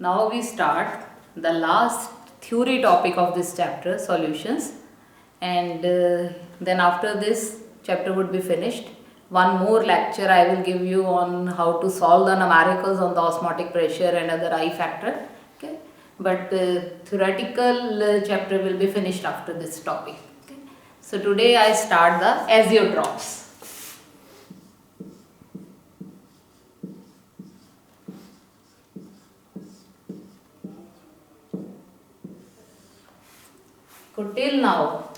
Now we start the last theory topic of this chapter, solutions, and then after this chapter would be finished. One more lecture I will give you on how to solve the numericals on the osmotic pressure and other I factor. Okay, but theoretical chapter will be finished after this topic. Okay, so today I start the azeotrophs. So till now,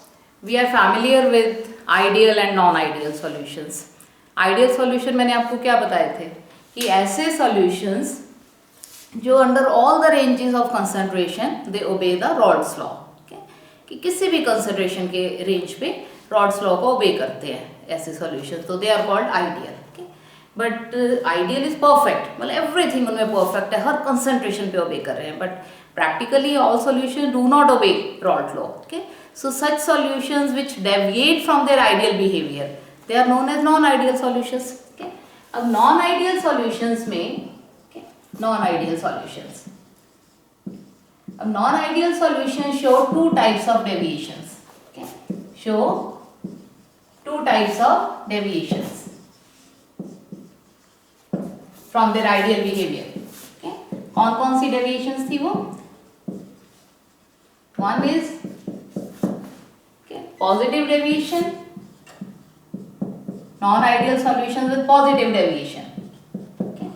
we are familiar with ideal and non-ideal solutions. Ideal solution मैंने आपको क्या बताए थे कि ऐसे solutions जो under all the ranges of concentration they obey the Raoult's law. Okay? कि किसी भी concentration के range पे Raoult's law को obey करते हैं ऐसे solutions, तो they are called ideal. Okay? But ideal is perfect, मतलब everything उनमें perfect है, हर concentration पे obey कर रहे हैं, but practically all solutions do not obey Raoult's law. Okay? So such solutions which deviate from their ideal behavior, they are known as non-ideal solutions. Okay? अब non-ideal solutions में non-ideal solutions. अब non-ideal solutions show two types of deviations. Okay? Show two types of deviations from their ideal behavior. Okay? कौन-कौन सी deviations थी वो? One is positive deviation, non-ideal solutions with positive deviation. Okay?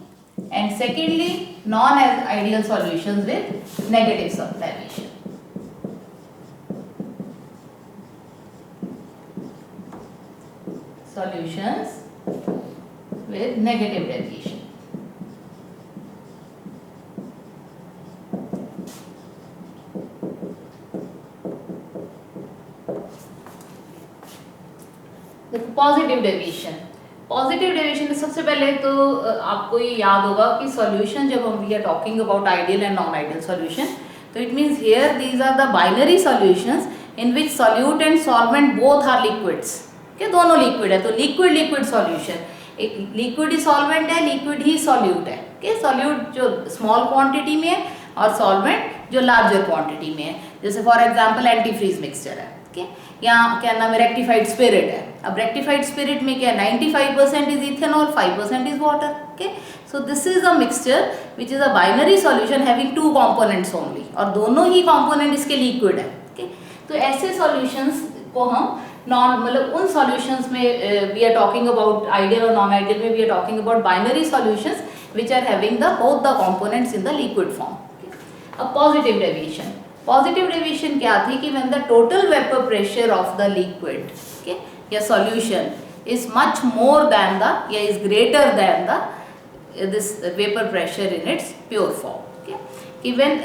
And secondly, non-ideal solutions with negative deviation. Solutions with negative deviation. Positive deviation. Positive deviation में सबसे पहले तो आपको ये याद होगा कि सॉल्यूशन जब हम we are talking about ideal and non ideal solution, तो it means here these are the binary solutions in which solute and solvent both are liquids. के दोनों लिक्विड है, तो लिक्विड लिक्विड सॉल्यूशन, एक लिक्विड ही solvent है, liquid ही solute है. के सॉल्यूट जो स्मॉल क्वांटिटी में है और सॉल्वेंट जो लार्जर क्वांटिटी में है, जैसे फॉर एग्जांपल एंटीफ्रीज मिक्सचर है. Okay? यहाँ क्या नाम है, रेक्टिफाइड स्पिरिट है. अब रेक्टिफाइड स्पिरिट में क्या 95% is ethanol, 5% is water. Okay, so this is a mixture which is a binary solution having two components only, और दोनों ही कंपोनेंट इसके लिक्विड है. ओके, तो ऐसे सॉल्यूशंस को हम नॉन मतलब उन सॉल्यूशंस में we are talking about ideal और नॉन आइडियल में we are talking about binary solutions which are having the both the components in the liquid form. अब पॉजिटिव डेविएशन. पॉजिटिव डेविएशन क्या थी कि when the total vapour pressure of the liquid या solution is much more than the is greater than the this vapor pressure in its pure form. Okay, even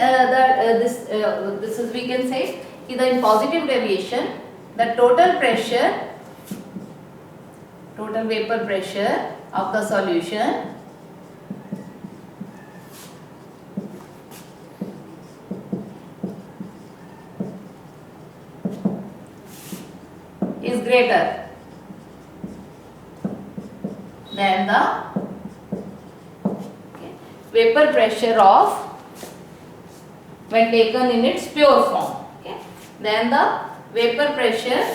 this is we can say either in positive deviation the total vapor pressure of the solution is greater than the vapor pressure of when taken in its pure form. Okay, then the vapor pressure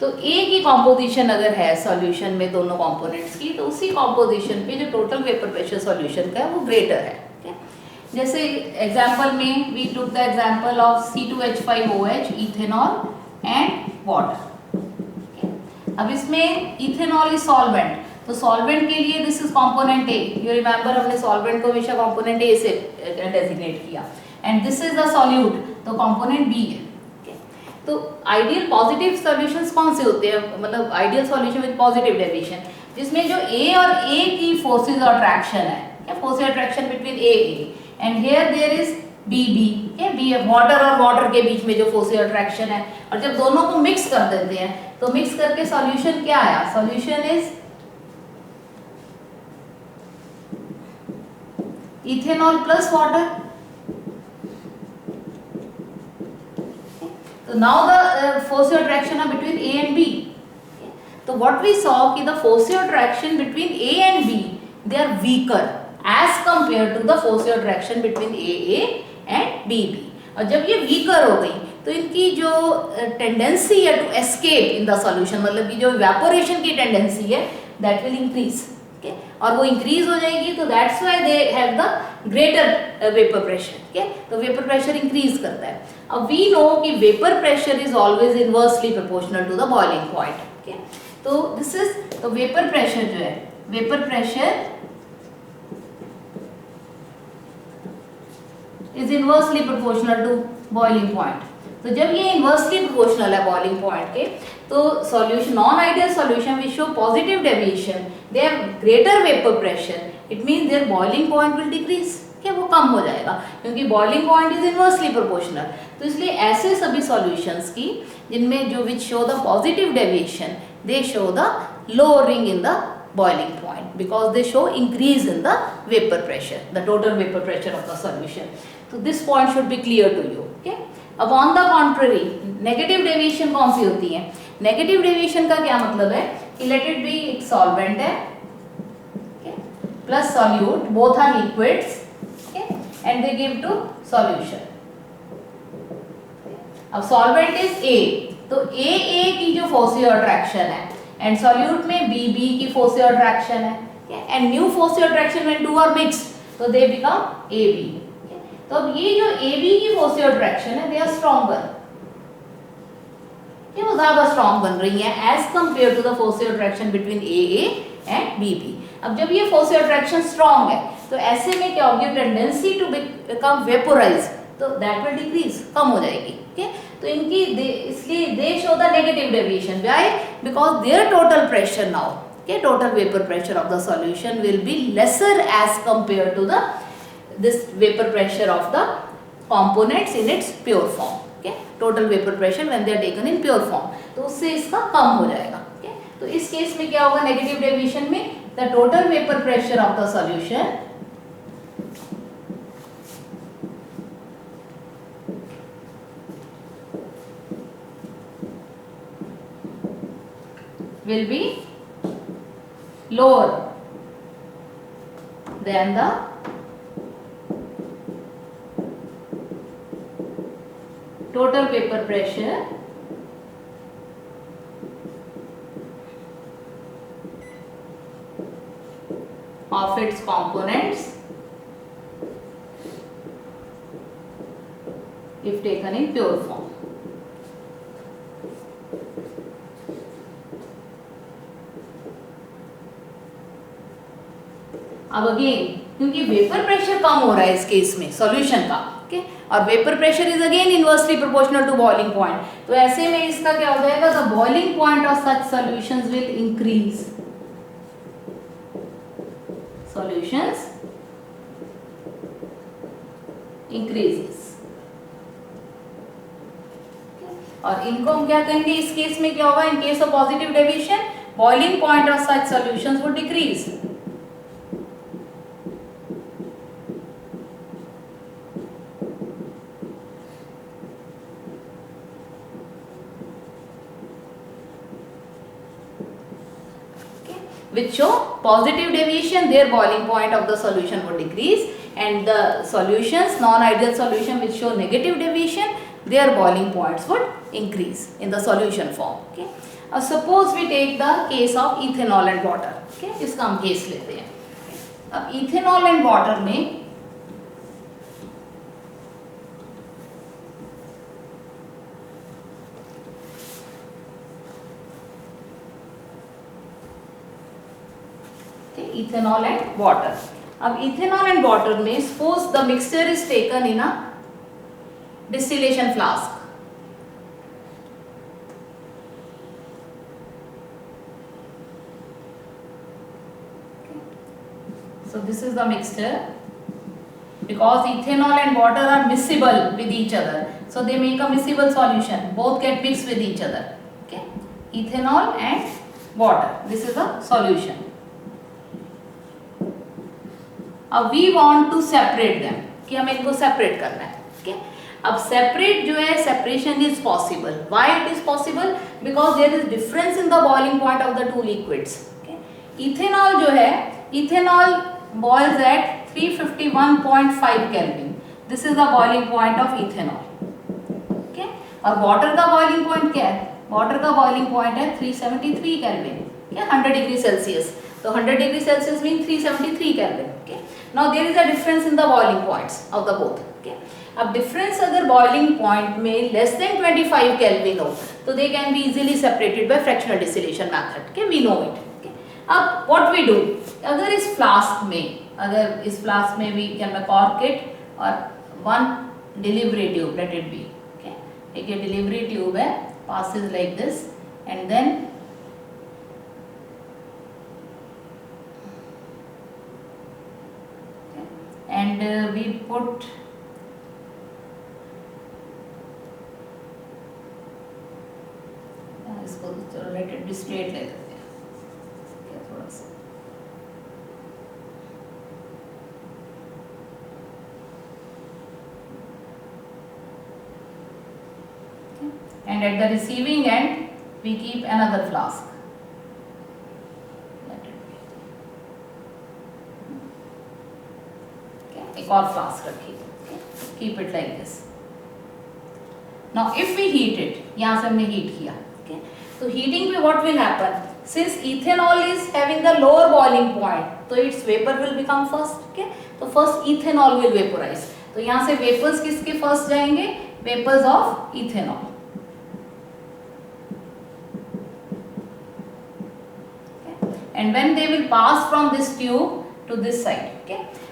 तो एक ही composition अगर है solution में दोनों components की, तो उसी composition पे जो टोटल वेपर प्रेशर सॉल्यूशन का है वो ग्रेटर है. okay? जैसे एग्जांपल में we took the example of C2H5OH ethanol and water. अब इसमें इथेनॉल इज सॉल्वेंट, तो सॉल्वेंट के लिए this is component A. You remember हमने सॉल्वेंट को हमेशा कंपोनेंट ए से डेजिग्नेट किया, and this is the solute, तो कंपोनेंट बी है. तो आइडियल पॉजिटिव सॉल्यूशंस कौन से होते हैं, मतलब ideal solution with positive deviation, जिसमें जो ए और ए की फोर्सेस ऑफ अट्रैक्शन है, क्या force of attraction between A and here there is B B, B है, वाटर और वाटर के बीच में जो फोर्सिव अट्रैक्शन है, और जब दोनों को मिक्स कर देते हैं तो मिक्स करके सॉल्यूशन क्या आया, solution is ethanol plus water. So now the force attraction are between A and B. So what we saw कि the force attraction between A and B they are weaker as compared to the force attraction between AA and BB. और जब ये weaker हो गई तो इनकी जो tendency है to escape in the solution, मतलब कि जो evaporation की tendency है that will increase. Okay? और वो increase हो जाएगी तो that's why they have the greater vapor pressure. Okay? तो vapor pressure increase करता है. अब we know कि vapor pressure is always inversely proportional to the boiling point. Okay? तो this is तो vapor pressure जो है, vapor pressure is inversely proportional to boiling point. तो जब ये inversely proportional है boiling point के, तो solution non-ideal solution which show positive deviation, they have greater vapor pressure. It means their boiling point will decrease. क्या वो कम हो जाएगा क्योंकि boiling point is inversely proportional. तो इसलिए ऐसे सभी solutions की जिनमें जो which show the positive deviation, they show the lowering in the boiling point because they show increase in the vapor pressure, the total vapor pressure of the solution. So this point should be clear to you. Okay? अब on the contrary, negative deviation कौन सी होती है? Negative deviation का क्या मतलब है कि let it be एक solvent है, okay, plus solute, both are liquids, okay, and they give to solution. अब solvent is A, तो A की जो forcible attraction है and solute में B की forcible attraction है, okay, and new forcible attraction when two are mixed, तो they become AB. तो अब ये जो AB की फोर्सिव अट्रैक्शन है, दे आर स्ट्रॉन्गर, ये वो ज्यादा स्ट्रॉन्ग बन रही है as compare to the forces attraction between AA and BB. अब जब ये फोर्सिव अट्रैक्शन स्ट्रॉन्ग है तो ऐसे में क्या होगी, टेंडेंसी टू बिकम वेपोराइज, तो दैट विल डिक्रीज, कम हो जाएगी. ओके, तो इनकी इसलिए they show the negative deviation. Why? Because their total pressure now, okay, total vapour pressure of the solution will be lesser as compare to the this vapor pressure of the components in its pure form. Okay, total vapor pressure when they are taken in pure form, तो उससे इसका कम हो जाएगा. Okay, तो इस case में क्या होगा, नेगेटिव डेविएशन में the total vapor pressure of the solution will be lower than the total vapor pressure of its components if taken in pure form. अब अगेन क्योंकि वेपर प्रेशर कम हो रहा है इस केस में सॉल्यूशन का, ओके, और vapour pressure is again inversely proportional to boiling point, तो ऐसे में इसका क्या हो जाएगा, the boiling point of such solutions will increase, solutions increases. और इनको हम क्या कहेंगे इस केस में, क्या होगा, in case of positive deviation boiling point of such solutions would decrease. Which show positive deviation, their boiling point of the solution would decrease, and the solutions, non-ideal solution which show negative deviation, their boiling points would increase in the solution form. Okay. Suppose we take the case of ethanol and water. Okay. इसका हम case लेते हैं. अब ethanol and water में ethanol and water. अब ethanol and water में suppose the mixture is taken in a distillation flask. So this is the mixture because ethanol and water are miscible with each other, so they make a miscible solution, both get mixed with each other. Okay, ethanol and water, this is a solution. अब we want to separate them, कि हम इनको separate करना है. Okay, अब separate जो है, separation is possible. Why it is possible? Because there is difference in the boiling point of the two liquids. Okay, ethanol जो है, ethanol boils at 351.5 Kelvin. This is the boiling point of ethanol. Okay, और water का boiling point क्या है? Water का boiling point है 373 Kelvin. Okay, 100 degree Celsius. So 100 degree Celsius means 373 Kelvin. Okay, now there is a difference in the boiling points of the both. Okay, अब difference अगर boiling point में less than 25 Kelvin हो, तो they can be easily separated by fractional distillation method. Okay, we know it. Okay, अब what we do? अगर इस flask में we can cork it और one delivery tube, let it be. Okay, एक ये delivery tube है, passes like this, and then and we put इसको चलो let it be straight ले लेते हैं थोड़ा सा. And at the receiving end we keep another flask. एक और फ्लास्क रखिए. Keep it like this. Now if we heat it, यहाँ से हमने हीट किया. तो हीटिंग पे what will happen, since ethanol is having the lower boiling point, तो its vapour will become first. तो फर्स्ट इथेनॉल विल वेपोराइज. तो यहाँ से वेपर्स किसके फर्स्ट जाएंगे? Vapours of ethanol. And when they will pass from this tube to this side.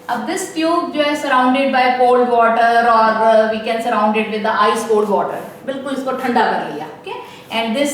अब this tube जो है सराउंडेड बाय कोल्ड वाटर और we can surround it with the ice cold water. बिल्कुल इसको ठंडा कर लिया. Okay, and this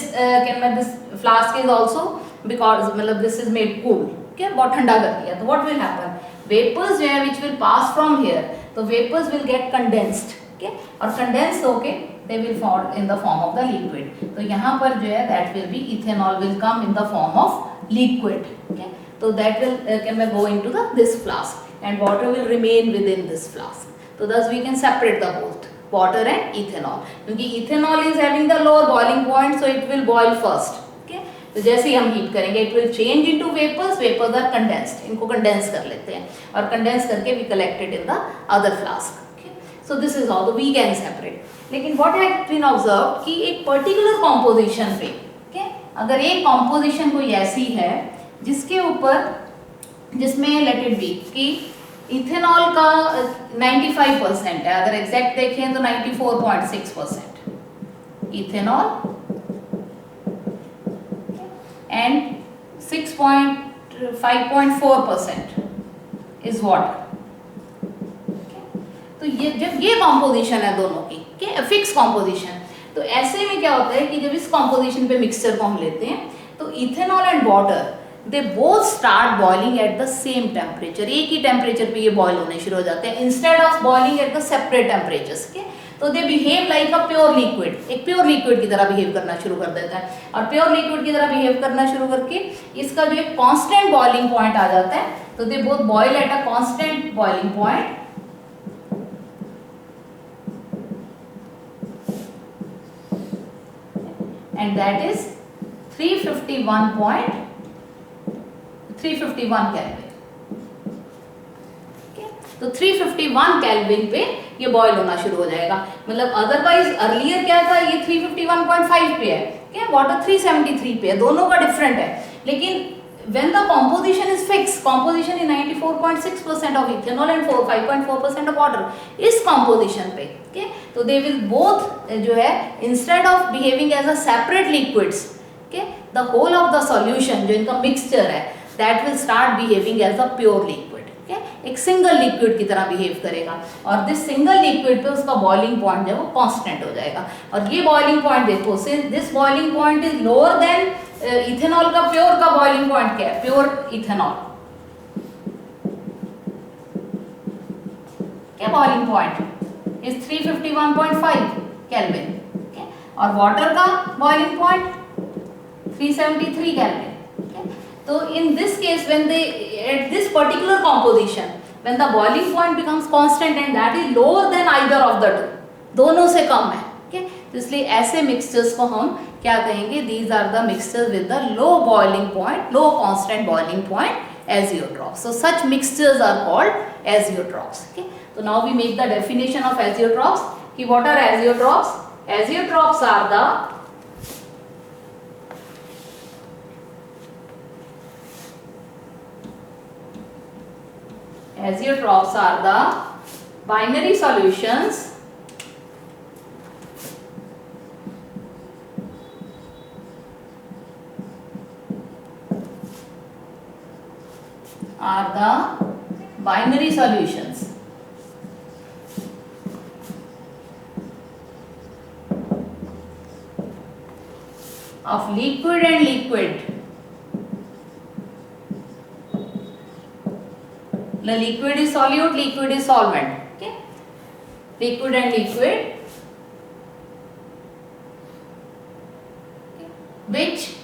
flask is also because मतलब this is made cool. Okay, बहुत ठंडा कर दिया. तो व्हाट विल हैपन, वेपर्स जो है which will pass from here, तो vapours will get condensed. Okay, और कंडेंस होके they will form in the form of the liquid. तो यहाँ पर जो है that will be ethanol will come in the form of liquid. Okay, तो that will can go into the this flask and water will remain within this flask. So thus we can separate the both water and ethanol. क्योंकि ethanol is having the lower boiling point, so it will boil first. Okay? तो जैसे ही हम heat करेंगे it will change into vapors. Vapors are condensed. इनको condense कर लेते हैं और condense करके we collect it in the other flask. Okay? So this is how we can separate. लेकिन what has been observed कि एक particular composition पे, okay? अगर एक composition कोई ऐसी है जिसके ऊपर जिसमें let it be कि इथेनॉल का 95% है, अगर एग्जैक्ट देखें तो 94.6% इथेनॉल एंड 5.4% इज वाटर. तो ये जब ये कॉम्पोजिशन है दोनों की फिक्स कॉम्पोजिशन, तो ऐसे में क्या होता है कि जब इस कॉम्पोजिशन पे मिक्सचर को हम लेते हैं तो ethanol and water they both start boiling at the same temperature. एक ही टेम्परेचर पे ये बॉयल होने शुरू हो जाते हैं instead of boiling at the separate temperatures. के तो they behave like a pure liquid. एक प्योर लिक्विड की तरह बिहेव करना शुरू कर देता है और प्योर लिक्विड की तरह बिहेव करना शुरू करके इसका जो एक कांस्टेंट बॉइलिंग पॉइंट आ जाता है. तो they both boil at a constant boiling point and that is 351 kelvin. तो 351 केल्विन पे ये बॉयल होना शुरू हो जाएगा. मतलब अदरवाइज अर्लियर क्या था, ये 351.5 पे है, क्या वाटर 373 पे है. दोनों का डिफरेंट है. लेकिन when the composition is fixed, composition is 94.6% of ethanol and 5.4% of water इस composition पे, okay? तो they will both जो है instead of behaving as a separate liquids, okay, the whole of the solution जो इनका mixture है that will start behaving as a pure liquid. okay? एक single liquid की तरह behave करेगा और this single liquid पे उसका boiling point जो है वो constant हो जाएगा. और ये boiling point देखो, since this boiling point is lower than ethanol का प्योर का बॉइलिंग पॉइंट क्या है, pure ethanol okay, boiling point is 351.5 Kelvin, okay, और water का boiling point 373 Kelvin. Okay. So in this case, when they at this particular composition, when the boiling point becomes constant and that is lower than either of the two, दोनों से कम है, okay, तो इसलिए ऐसे mixtures को हम क्या कहेंगे? These are the mixtures with the low boiling point, low constant boiling point, azeotrophs. So such mixtures are called azeotrophs. Okay. So now we make the definition of azeotrophs. कि what are azeotrophs? Azeotrophs are the binary solutions of liquid and liquid. The liquid is solute, liquid is solvent. Okay, liquid and liquid, okay, which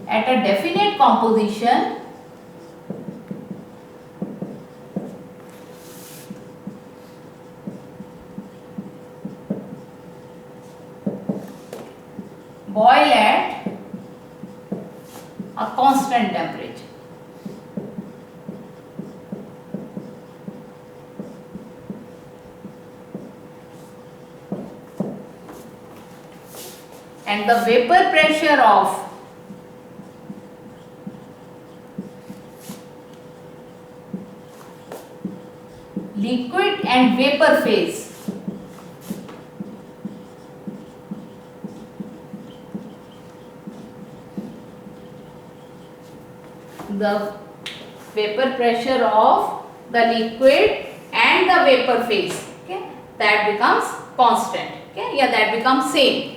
at a definite composition boil at a constant temperature. And the vapor pressure of liquid and vapor phase the vapor pressure of the liquid and the vapor phase, okay, that becomes constant, okay, yeah, that becomes same.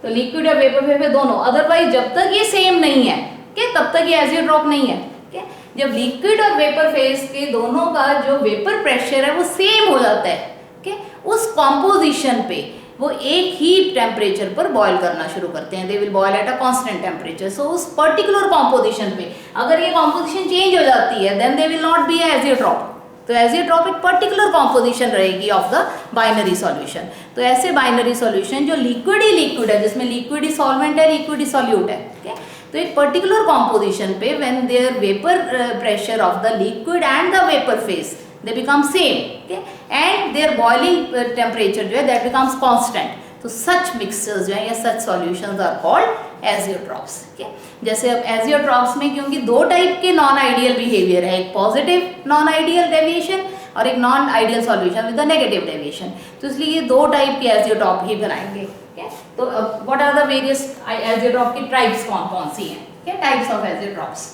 तो liquid और vapour phase दोनों, otherwise जब तक ये same नहीं है, okay, तब तक ये एजियोट्रॉप नहीं है, okay? जब लिक्विड और वेपर फेज के दोनों का जो वेपर प्रेशर है वो सेम हो जाता है, okay? उस कॉम्पोजिशन पे वो एक ही टेम्परेचर पर बॉयल करना शुरू करते हैं, they will boil at a constant temperature. So उस पर्टिकुलर कॉम्पोजिशन पे अगर ये कॉम्पोजिशन चेंज हो जाती है then they will not be azeotrope. तो एजियोट्रॉप एक पर्टिकुलर कॉम्पोजिशन रहेगी ऑफ द बाइनरी सॉल्यूशन. तो ऐसे बाइनरी सॉल्यूशन जो लिक्विड ही लिक्विड है, जिसमें लिक्विड ही सॉल्वेंट है, लिक्विड ही सॉल्यूट है, okay? तो एक पर्टिकुलर कॉम्पोजिशन पे when their vapour pressure of the liquid and the vapour phase they become same, okay, and their boiling temperature जो है that becomes constant. तो such mixtures जो है या such solutions are called azeotrophs. okay? जैसे अब azeotrophs में क्योंकि दो टाइप के नॉन आइडियल बिहेवियर है, एक पॉजिटिव नॉन आइडियल डेविएशन और एक non ideal solution with the negative deviation, तो इसलिए ये दो टाइप के एजियोट्रॉप ही बनाएंगे. okay? तो what are the various azeotrope की टाइप्स कौन कौन सी हैं? okay? Types of azeotropes.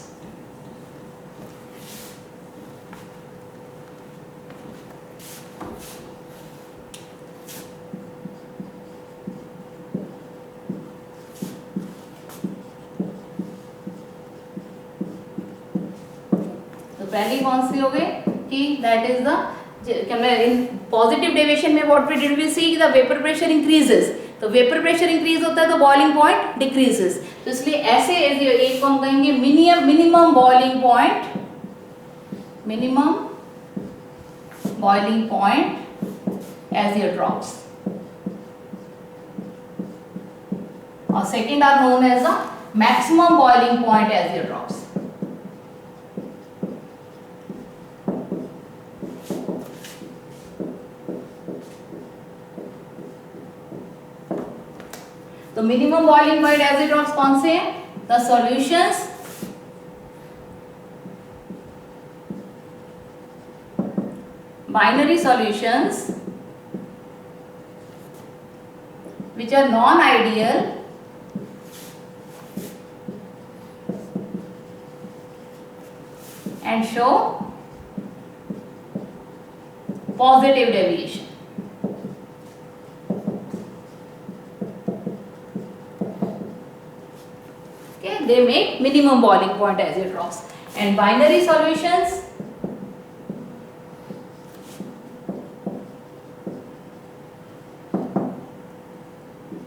पहली कौन सी हो गई कि that is the in positive deviation में what we did we see the vapour pressure increases. तो वेपर प्रेशर इंक्रीज होता है तो बॉइलिंग पॉइंट डिक्रीजेस. तो इसलिए ऐसे एक को हम कहेंगे minimum boiling point, minimum boiling point azeotropes, और second are known as the maximum boiling point azeotropes. तो मिनिमम बॉइलिंग पॉइंट एजियोट्रॉप्स कौन से हैं? The solutions binary solutions which are non-ideal and show positive deviation. they make minimum boiling point as it drops. And binary solutions,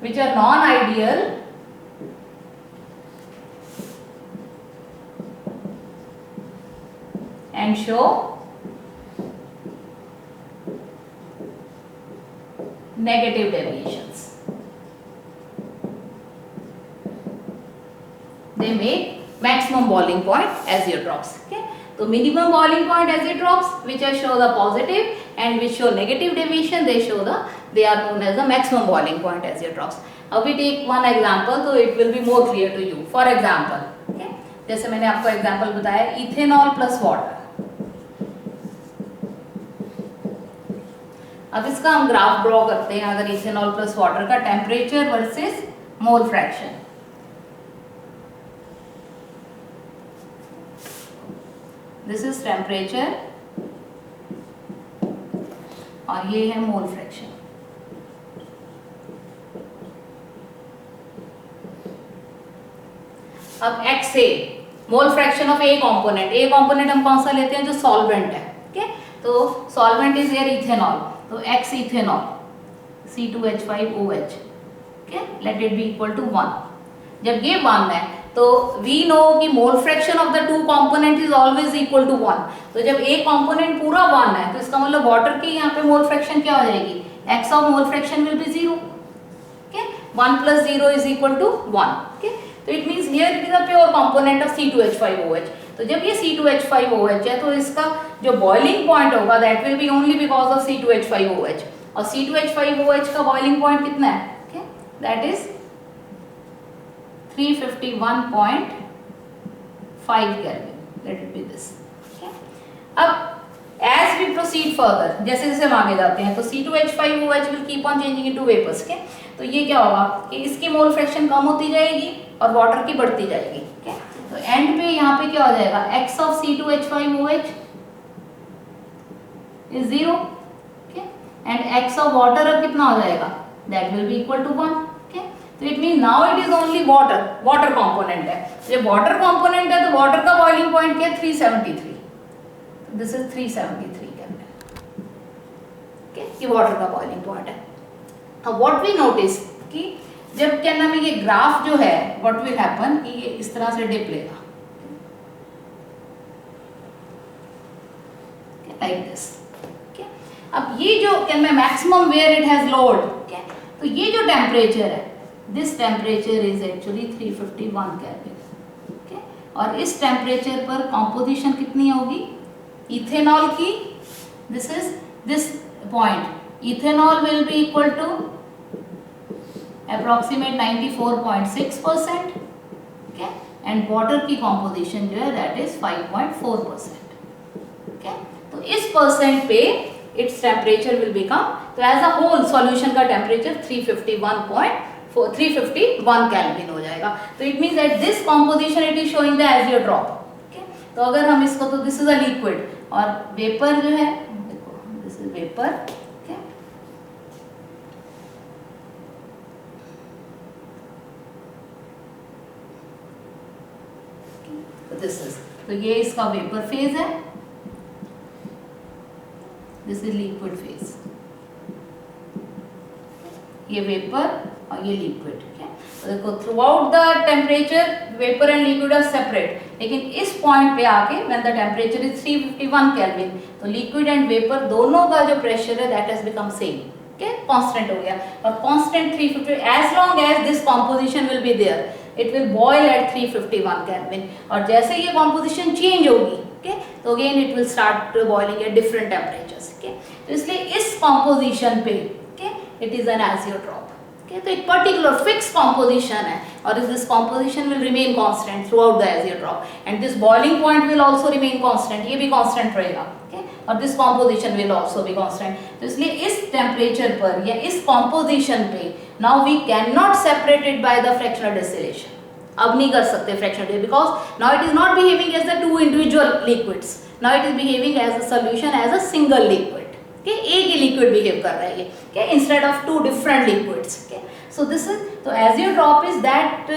which are non-ideal and show negative deviations. They make maximum boiling point as it drops. Okay, so minimum boiling point as it drops, which I show the positive, and which show negative deviation, they are known as the maximum boiling point as it drops. Now we take one example, so it will be more clear to you. For example, okay, जैसे मैंने आपको example बताया, ethanol plus water. अब इसका हम graph draw करते हैं. अगर इथेनॉल प्लस वाटर का temperature versus mole fraction. This is temperature और ये है मोल फ्रैक्शन. अब x A mole fraction of A component. A component हम कौन सा लेते हैं? जो सॉल्वेंट है. ओके, तो सॉल्वेंट इज हियर इथेनॉल, तो X ethanol C2H5OH. Okay, let it be equal to 1. जब ये 1 है तो वी नो कि mole fraction of the two component is always equal to 1. तो जब एक कंपोनेंट पूरा 1 है तो इसका मतलब वाटर की यहाँ पे मोल फ्रैक्शन क्या हो जाएगी? X of mole fraction will be 0. Okay, 1 plus 0 is equal to 1. Okay, तो it means here it is a pure component of C2H5OH. तो जब ये C2H5OH है तो इसका जो बॉइलिंग पॉइंट होगा that will be only because of C2H5OH. और C2H5OH का बॉइलिंग पॉइंट कितना है? Okay, that is 351.5 Kelvin. Let it be this. Okay. अब as we proceed further, जैसे जैसे हम आगे जाते हैं तो C2H5OH will keep on changing into vapors. Okay? तो ये क्या होगा कि इसकी मोल फ्रैक्शन कम होती जाएगी और वाटर की बढ़ती जाएगी. Okay? तो एंड पे यहाँ पे क्या हो जाएगा? X of C2H5OH is 0. Okay? And X of water अब कितना हो जाएगा? That will be equal to 1. तो it mean now it is only water component है. जब वाटर कंपोनेंट है तो वाटर का बॉइलिंग पॉइंट क्या है? 373. This is 373 kelvin. ओके, ये वाटर का बॉइलिंग पॉइंट है. अब व्हाट वी नोटिस कि जब क्या नाम है ये ग्राफ जो है, व्हाट विल हैपन कि ये इस तरह से डिप लेगा लाइक दिस. ओके, अब ये जो क्या नाम है maximum where it has load. Okay, तो ये जो टेम्परेचर है, this temperature is actually 351 Kelvin. Okay? और इस टेम्परेचर पर कॉम्पोजिशन कितनी होगी इथेनॉल की? This is this point. Ethanol will be equal to approximate 94.6%. okay? And water की कॉम्पोजिशन जो है दैट इज 5.4%. okay? तो इस परसेंट पे इट्स टेम्परेचर विल बिकम, तो एज अ होल सॉल्यूशन का टेम्परेचर 351 केल्विन हो जाएगा. तो it means that this composition it is showing the एजियर drop. Okay, तो अगर हम इसको, तो दिस इज अ लिक्विड और वेपर जो है, देखो दिस इज वेपर. ओके, तो दिस इज, तो ये इसका वेपर फेज है, दिस इज लिक्विड फेज. ये वेपर और ये लिक्विड. तो देखो through out the temperature vapour and liquid are separate, लेकिन इस पॉइंट पे आके when the temperature is 351 kelvin तो लिक्विड एंड वेपर दोनों का जो प्रेशर है that has become same. Okay, constant हो गया. और constant 350, as long as this composition will be there it will boil at 351 kelvin. और जैसे ये कॉम्पोजिशन चेंज होगी, ओके, तो again it will start boiling at different temperatures. Okay, तो इसलिए इस कॉम्पोजिशन पे it is an azeotrope. Okay, तो एक पर्टिकुलर फिक्स कॉम्पोजिशन है और this composition will remain constant throughout the azeotrope and this boiling point will also remain constant. ये भी कांस्टेंट रहेगा. ओके, और this composition will also be constant. तो इसलिए इस टेम्परेचर पर या इस कॉम्पोजिशन पे now we can not separate it by the fractional distillation. अब नहीं कर सकते fractional, because now it is not behaving as the two individual liquids. Now it is behaving as a solution as a single liquid. एक ही liquid behave कर रहा है ये, instead of two different liquids. So this is, so azeotrope is that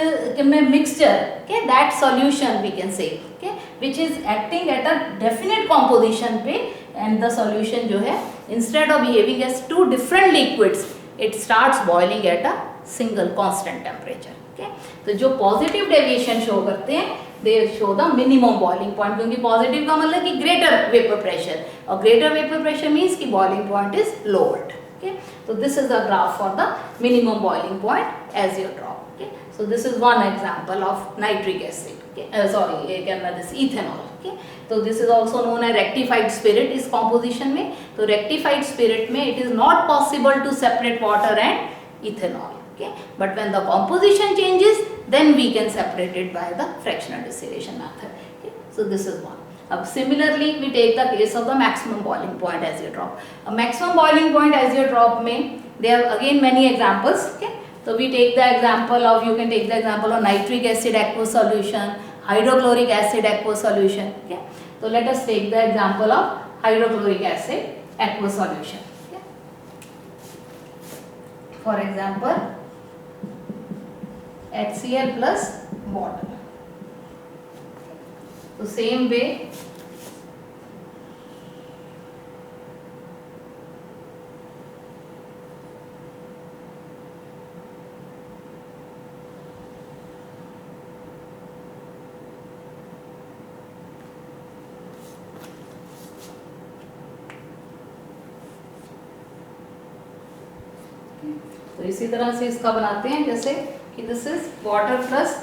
mixture, okay, that solution we can say, okay, which is acting at a definite composition पे, and the solution जो है instead of behaving as two different liquids, it starts boiling at a single constant temperature, okay. तो जो positive deviation show करते हैं, they show the minimum boiling point, क्योंकि positive का मतलब कि greater vapor pressure, और greater vapor pressure means कि boiling point is lowered, okay. So this is the graph for the minimum boiling point azeotrope, okay. So this is one example of nitric acid, okay, this ethanol, okay. So this is also known as rectified spirit is composition में, तो rectified spirit में it is not possible to separate water and ethanol, okay. But when the composition changes, then we can separate it by the fractional distillation method, okay. So this is one. Similarly, we take the case of the maximum boiling point azeotrope. A maximum boiling point azeotrope में there are again many examples, okay. So we take the example of, you can take the example of nitric acid aqueous solution, hydrochloric acid aqueous solution, okay. So let us take the example of hydrochloric acid aqueous solution, okay. For example, HCl plus water. So same way, तो इसी तरह से इसका बनाते हैं, जैसे कि this is water plus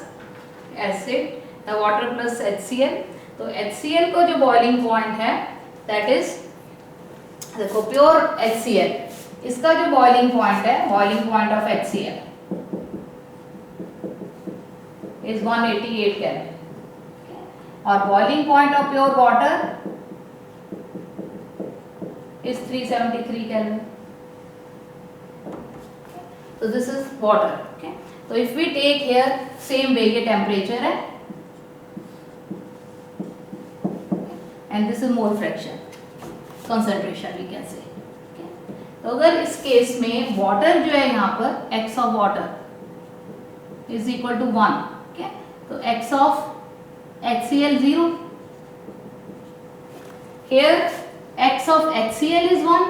acid, water plus HCl. तो HCl को जो बॉइलिंग पॉइंट है दैट इज, देखो प्योर HCl, इसका जो बॉइलिंग पॉइंट है, boiling point of HCl is 188 kelvin, और boiling point of pure water is 373 kelvin. So this is water, okay. So if we take here same way, ये temperature है, and this is mole fraction, concentration we can say, okay. तो अगर इस case में water जो है यहाँ पर x of water is equal to 1, okay. तो x of HCl 0, here x of HCl is 1,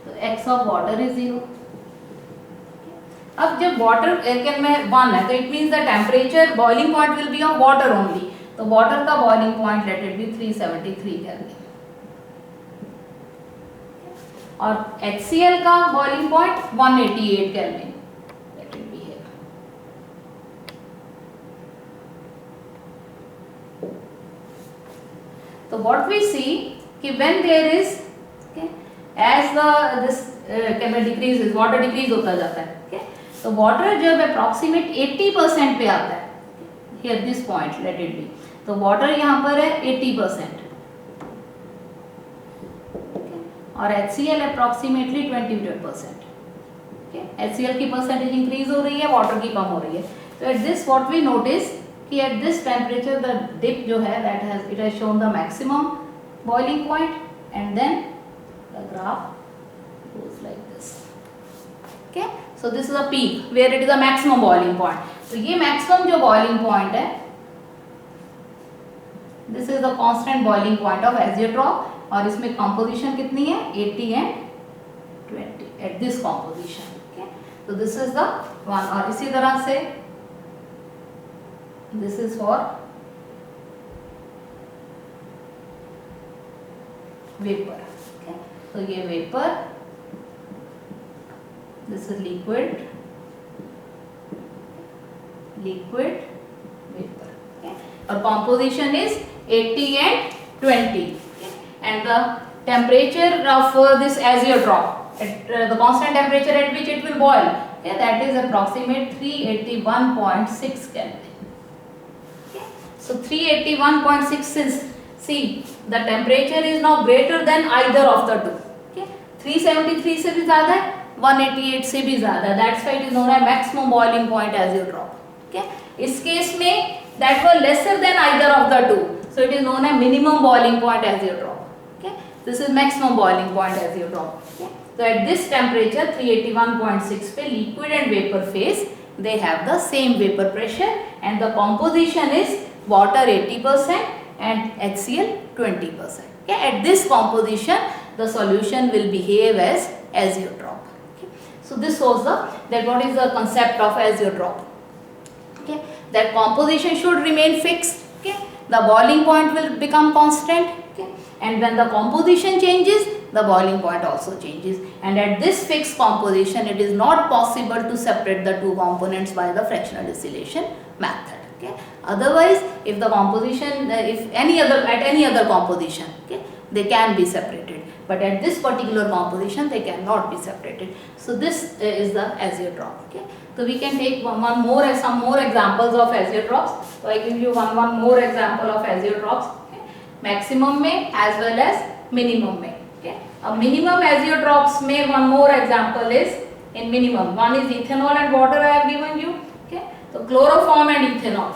तो x of water is 0. अब जब वाटर में 1 है तो it means the temperature boiling point will be of water only, तो water का boiling point let it be 373 kelvin, और HCl का boiling point 188 kelvin, let it be here. तो व्हाट वी सी कि when there is, as the this can decrease, water decrease होता जाता है, okay? तो वाटर जब अप्रॉक्सीमेट 80% पे आता है, here this point let it B, तो वाटर यहाँ पर है 80%, और HCl अप्रॉक्सीमेटली 22%, HCl की परसेंटेज इंक्रीज हो रही है, वाटर की कम हो रही है. तो at this what we notice कि at this temperature the dip जो है that has, it has shown the maximum boiling point, and then the graph goes like this, okay. So this is a peak where it is a maximum boiling point. तो ये maximum जो boiling point है, this is the constant boiling point of azeotrope, और इसमें composition कितनी है 80 and 20 at this composition, okay. So this is the one, और इसी तरह से this is for vapor, okay. तो ये vapor, this is liquid, vapor, okay. Our composition is 80 and 20, okay. And the temperature of this azeotrope, the constant temperature at which it will boil, okay, that is approximate 381.6 Kelvin, okay. So 381.6 is, see the temperature is now greater than either of the two, okay. 373 से भी ज़्यादा है, 188 से भी ज़्यादा, that's why it is known as maximum boiling point azeotrope, okay. इस case में that was lesser than either of the two, so it is known as minimum boiling point azeotrope, okay. This is maximum boiling point azeotrope, okay. So at this temperature 381.6 पे liquid and vapor phase they have the same vapor pressure and the composition is water 80% and HCl 20%. Okay, at this composition the solution will behave as azeotrope. Okay, so this was that what is the concept of azeotrope. Okay, that composition should remain fixed. Okay, the boiling point will become constant. Okay, and when the composition changes, the boiling point also changes, and at this fixed composition it is not possible to separate the two components by the fractional distillation method. Okay, otherwise if the composition if at any other composition, okay, they can be separated, but at this particular composition they cannot be separated. So this is the azeotrope. Okay, so we can take some more examples of azeotropes. So I give you one more example of azeotropes. Okay, maximum में as well as minimum में. Okay, a minimum azeotropes में one more example is in minimum. One is ethanol and water I have given you. Okay, so chloroform and ethanol.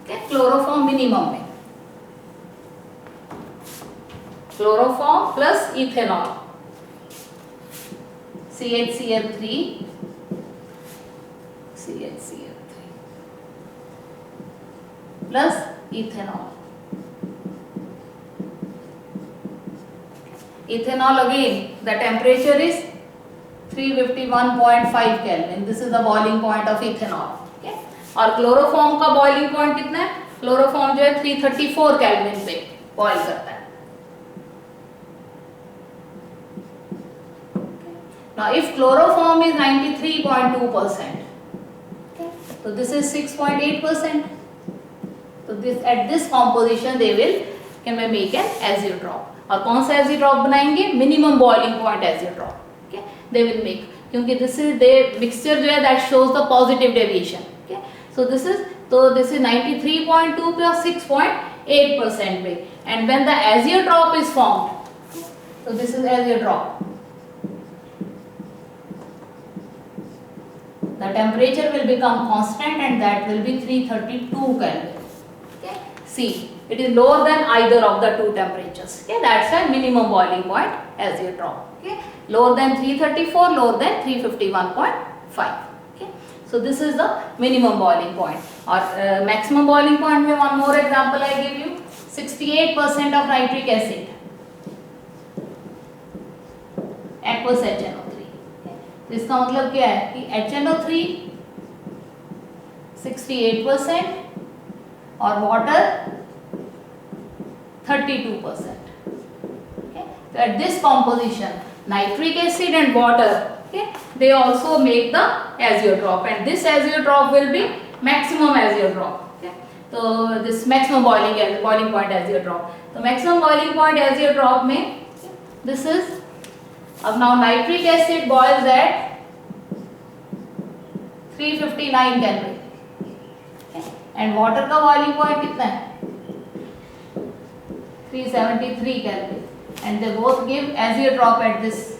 Okay, chloroform minimum में. Chloroform plus ethanol. CHCl3 plus ethanol. Ethanol again, the temperature is 351.5 Kelvin. This is the boiling point of ethanol. Okay? और chloroform का boiling point कितना है? Chloroform जो है 334 Kelvin पे boil करता है. Now if chloroform is 93.2%, okay, so this is 6.8%. So this at this composition they can make an azeotrope. और कौन सा azeotrope बनाएंगे? Minimum boiling point azeotrope. Okay, they will make, क्योंकि this is the mixture जो है that shows the positive deviation. Okay, so this is 93.2 plus 6.8% पे, and when the azeotrope is formed, so this is azeotrope. The temperature will become constant and that will be 332 Kelvin. Okay, see, it is lower than either of the two temperatures. Okay, that's a minimum boiling point azeotrope. Okay, lower than 334, lower than 351.5. Okay, so this is the minimum boiling point. Or maximum boiling point में one more example I give you. 68% of nitric acid, aqueous HNO3. तो इसका मतलब क्या है कि HNO3 68% और water 32%. Okay, so at this composition nitric acid and water, okay, they also make the azeotrope, and this azeotrope will be maximum azeotrope. Okay, so this maximum boiling point azeotrope. तो maximum boiling point azeotrope में this is, अब now nitric acid boils at 359 Kelvin, okay, and water का boiling point कितना है? 373 Kelvin, and they both give azeotrope at this.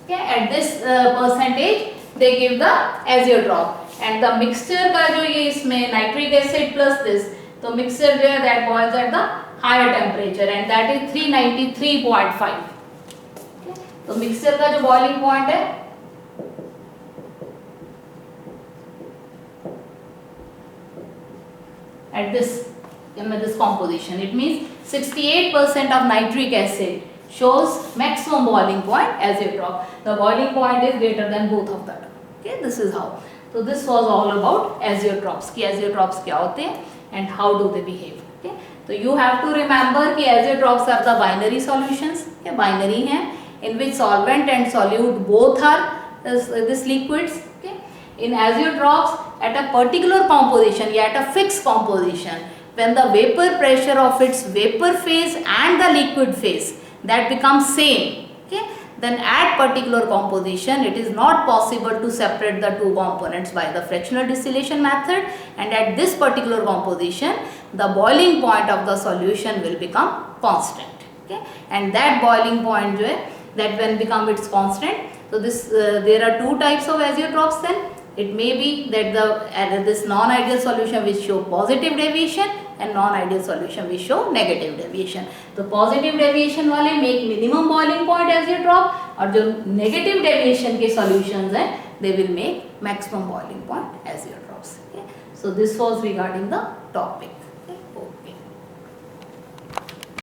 Okay, at this percentage they give the azeotrope, and the mixture का जो ये इसमें nitric acid plus this, तो mixture जो है that boils at the higher temperature and that is 393.5. Okay, तो mixture का जो boiling point है at this composition, it means 68% of nitric acid shows maximum boiling point azeotrope. The boiling point is greater than both of them. Okay, this is how. So this was all about azeotropes. कि azeotropes क्या होते हैं and how do they behave. Okay, so you have to remember कि azeotropes are the binary solutions. Okay, binary हैं in which solvent and solute both are this liquids. Okay, in azeotropes at a particular composition या at a fixed composition, when the vapor pressure of its vapor phase and the liquid phase that becomes same, okay, then at particular composition it is not possible to separate the two components by the fractional distillation method, and at this particular composition the boiling point of the solution will become constant. Okay, and that boiling point जो है that when become its constant, so this there are two types of azeotropes then. It may be that this non-ideal solution which show positive deviation, and non-ideal solution we show negative deviation. तो positive deviation वाले make minimum boiling point as you drop, और जो negative deviation के solutions हैं they will make maximum boiling point as you drops. Okay? So this was regarding the topic.